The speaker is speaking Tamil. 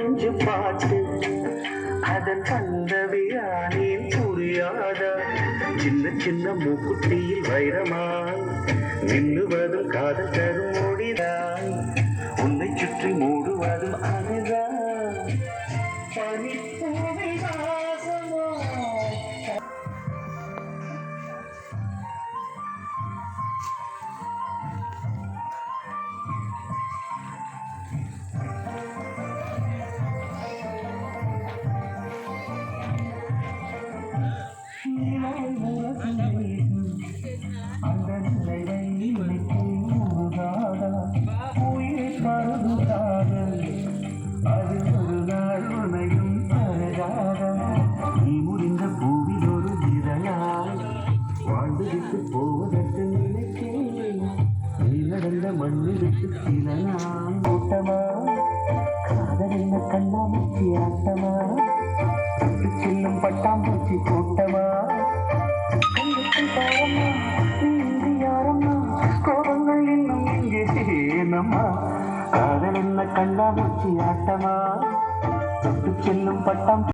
பஞ்சு பாட்டு அதன் கண்டவியானேன் புரியாதா சின்ன சின்ன மூக்குத்தியில் வைரமாய் நின்னுவதும் காதல் தரும் மொழிதான் உன்னை சுற்றி மூடுவதும் அதுதான் பனிப்பூவை வாசமா அந்த நிலையை உயிரை பருகாத அது ஒரு நாள் உனையும் தருகாத நீ முடிந்த பூவில் ஒரு இதழாய் வாழ்ந்து விட்டு போவதற்கு நினைக்கிறேன் நீ நடந்த மண்ணு விட்டு சில நாள் கூட்டமா காதல் என்ன கண்ணாமூச்சி ஆட்டமா செல்லும் பட்டாம்பூச்சி கூட்டமா கோபங்கள் இன்னும் இங்கே ஏனம்மா காதல் என்ன கண்ணாமூச்சி ஆட்டமா தொட்டு செல்லும் பட்டாம்